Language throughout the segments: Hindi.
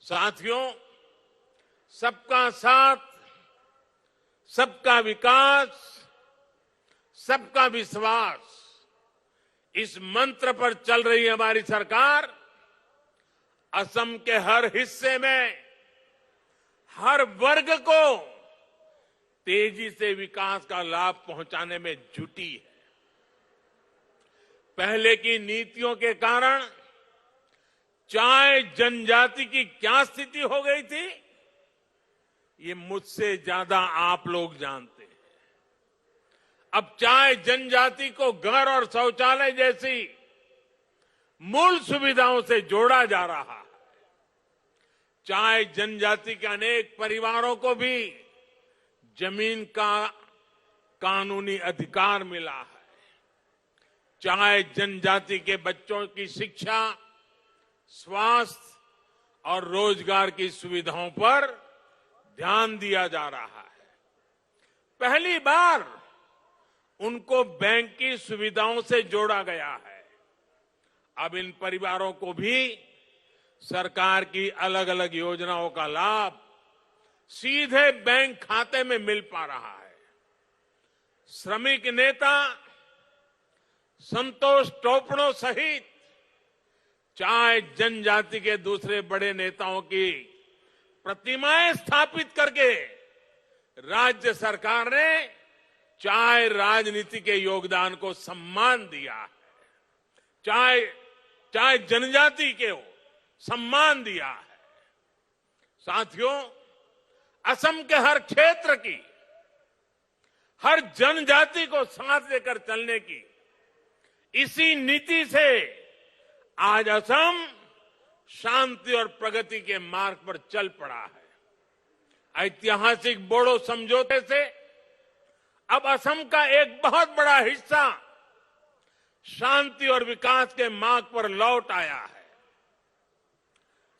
साथियों, सबका साथ, सबका विकास, सबका विश्वास, इस मंत्र पर चल रही हमारी सरकार असम के हर हिस्से में हर वर्ग को तेजी से विकास का लाभ पहुंचाने में जुटी है। पहले की नीतियों के कारण चाय जनजाति की क्या स्थिति हो गई थी, ये मुझसे ज्यादा आप लोग जानते हैं। अब चाय जनजाति को घर और शौचालय जैसी मूल सुविधाओं से जोड़ा जा रहा है। चाय जनजाति के अनेक परिवारों को भी जमीन का कानूनी अधिकार मिला है। चाय जनजाति के बच्चों की शिक्षा, स्वास्थ्य और रोजगार की सुविधाओं पर ध्यान दिया जा रहा है। पहली बार उनको बैंक की सुविधाओं से जोड़ा गया है। अब इन परिवारों को भी सरकार की अलग अलग योजनाओं का लाभ सीधे बैंक खाते में मिल पा रहा है। श्रमिक नेता संतोष टोपनो सहित चाय जनजाति के दूसरे बड़े नेताओं की प्रतिमाएं स्थापित करके राज्य सरकार ने चाय राजनीति के योगदान को सम्मान दिया है। चाय जनजाति के सम्मान दिया है। साथियों, असम के हर क्षेत्र की, हर जनजाति को साथ लेकर चलने की इसी नीति से आज असम शांति और प्रगति के मार्ग पर चल पड़ा है। ऐतिहासिक बोडो समझौते से अब असम का एक बहुत बड़ा हिस्सा शांति और विकास के मार्ग पर लौट आया है।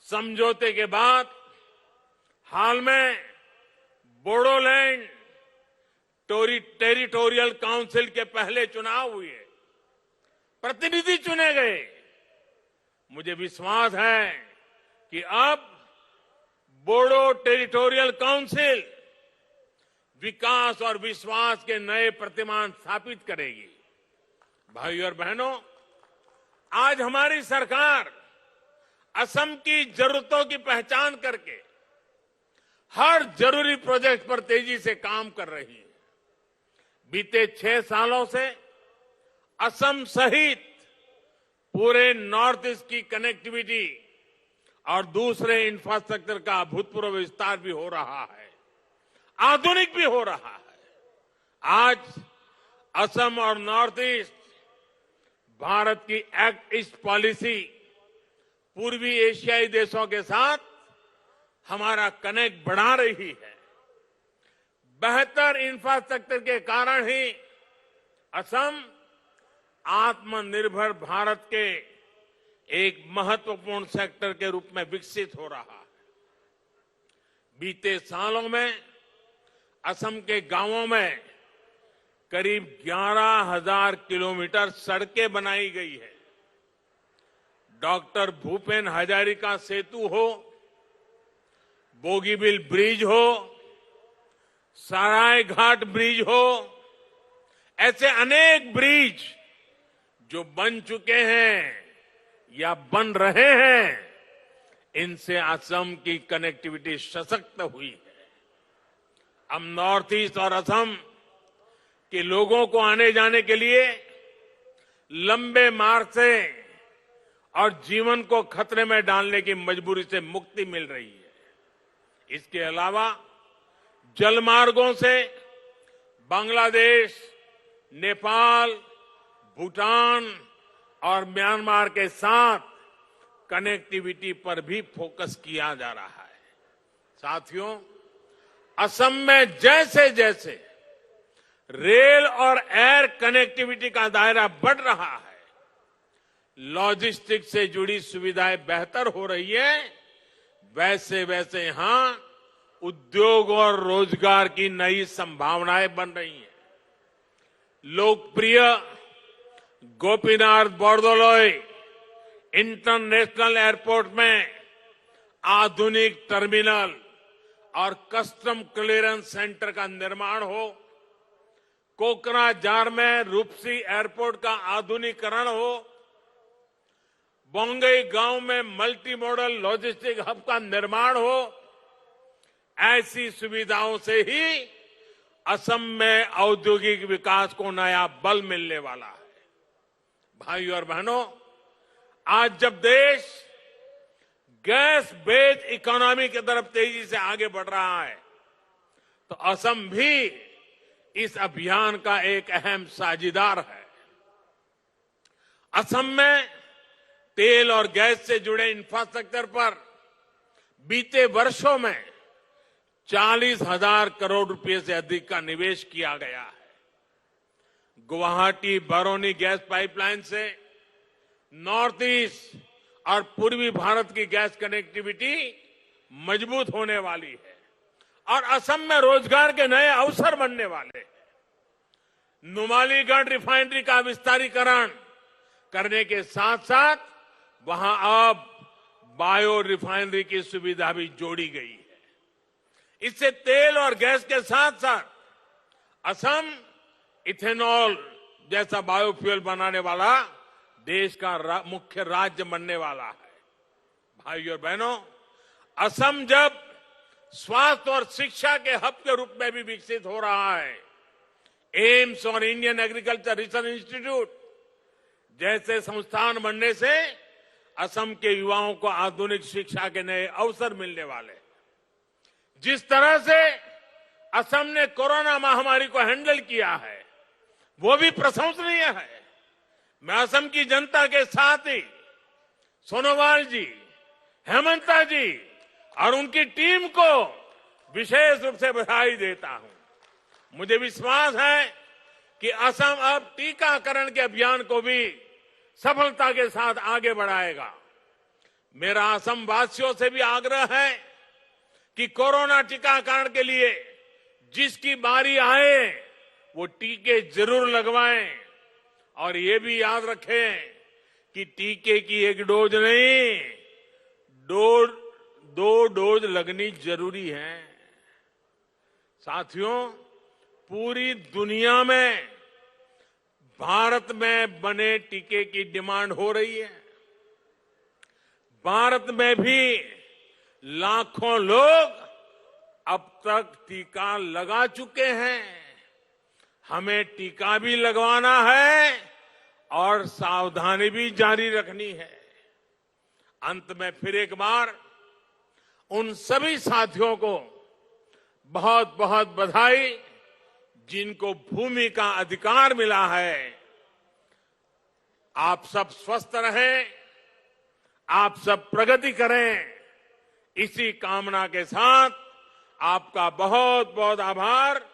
समझौते के बाद हाल में बोडोलैंड टेरिटोरियल काउंसिल के पहले चुनाव हुए, प्रतिनिधि चुने गए। मुझे विश्वास है कि अब बोडो टेरिटोरियल काउंसिल विकास और विश्वास के नए प्रतिमान स्थापित करेगी। भाइयों और बहनों, आज हमारी सरकार असम की जरूरतों की पहचान करके हर जरूरी प्रोजेक्ट पर तेजी से काम कर रही है। बीते 6 सालों से असम सहित पूरे नॉर्थ ईस्ट की कनेक्टिविटी और दूसरे इंफ्रास्ट्रक्चर का अभूतपूर्व विस्तार भी हो रहा है, आधुनिक भी हो रहा है। आज असम और नॉर्थ ईस्ट भारत की एक्ट ईस्ट पॉलिसी पूर्वी एशियाई देशों के साथ हमारा कनेक्ट बढ़ा रही है। बेहतर इंफ्रास्ट्रक्चर के कारण ही असम आत्मनिर्भर भारत के एक महत्वपूर्ण सेक्टर के रूप में विकसित हो रहा है। बीते सालों में असम के गांवों में करीब 11,000 किलोमीटर सड़कें बनाई गई है। डॉक्टर भूपेन हजारिका सेतु हो, बोगीबिल ब्रिज हो, सरायघाट ब्रिज हो, ऐसे अनेक ब्रिज जो बन चुके हैं या बन रहे हैं, इनसे असम की कनेक्टिविटी सशक्त हुई है। अब नॉर्थ ईस्ट और असम के लोगों को आने जाने के लिए लंबे मार्ग से और जीवन को खतरे में डालने की मजबूरी से मुक्ति मिल रही है। इसके अलावा जल मार्गों से बांग्लादेश, नेपाल, भूटान और म्यांमार के साथ कनेक्टिविटी पर भी फोकस किया जा रहा है। साथियों, असम में जैसे जैसे रेल और एयर कनेक्टिविटी का दायरा बढ़ रहा है, लॉजिस्टिक्स से जुड़ी सुविधाएं बेहतर हो रही है, वैसे वैसे यहां उद्योग और रोजगार की नई संभावनाएं बन रही हैं। लोकप्रिय गोपीनाथ बोरदोलोई इंटरनेशनल एयरपोर्ट में आधुनिक टर्मिनल और कस्टम क्लियरेंस सेंटर का निर्माण हो, कोकराझार में रूपसी एयरपोर्ट का आधुनिकीकरण हो, बोंगई गांव में मल्टी मॉडल लॉजिस्टिक हब का निर्माण हो, ऐसी सुविधाओं से ही असम में औद्योगिक विकास को नया बल मिलने वाला है। भाइयों और बहनों, आज जब देश गैस बेस्ड इकोनॉमी की तरफ तेजी से आगे बढ़ रहा है, तो असम भी इस अभियान का एक अहम साझीदार है। असम में तेल और गैस से जुड़े इंफ्रास्ट्रक्चर पर बीते वर्षों में 40,000 करोड़ रुपए से अधिक का निवेश किया गया है। गुवाहाटी बरौनी गैस पाइपलाइन से नॉर्थ ईस्ट और पूर्वी भारत की गैस कनेक्टिविटी मजबूत होने वाली है और असम में रोजगार के नए अवसर बनने वाले हैं। नुमालीगढ़ रिफाइनरी का विस्तारीकरण करने के साथ साथ वहां अब बायो रिफाइनरी की सुविधा भी जोड़ी गई है। इससे तेल और गैस के साथ साथ असम इथेनॉल जैसा बायोफ्यूल बनाने वाला देश का मुख्य राज्य बनने वाला है। भाइयों और बहनों, असम जब स्वास्थ्य और शिक्षा के हब के रूप में भी विकसित हो रहा है, एम्स और इंडियन एग्रीकल्चर रिसर्च इंस्टीट्यूट जैसे संस्थान बनने से असम के युवाओं को आधुनिक शिक्षा के नए अवसर मिलने वाले। जिस तरह से असम ने कोरोना महामारी को हैंडल किया है, वो भी प्रशंसनीय है। मैं असम की जनता के साथ ही सोनोवाल जी, हेमंता जी और उनकी टीम को विशेष रूप से बधाई देता हूं। मुझे विश्वास है कि असम अब टीकाकरण के अभियान को भी सफलता के साथ आगे बढ़ाएगा। मेरा असम वासियों से भी आग्रह है कि कोरोना टीकाकरण के लिए जिसकी बारी आए वो टीके जरूर लगवाएं और ये भी याद रखें कि टीके की एक डोज नहीं, दो डोज लगनी जरूरी है। साथियों, पूरी दुनिया में भारत में बने टीके की डिमांड हो रही है। भारत में भी लाखों लोग अब तक टीका लगा चुके हैं। हमें टीका भी लगवाना है और सावधानी भी जारी रखनी है। अंत में फिर एक बार उन सभी साथियों को बहुत बहुत बधाई जिनको भूमि का अधिकार मिला है। आप सब स्वस्थ रहें, आप सब प्रगति करें, इसी कामना के साथ आपका बहुत बहुत आभार।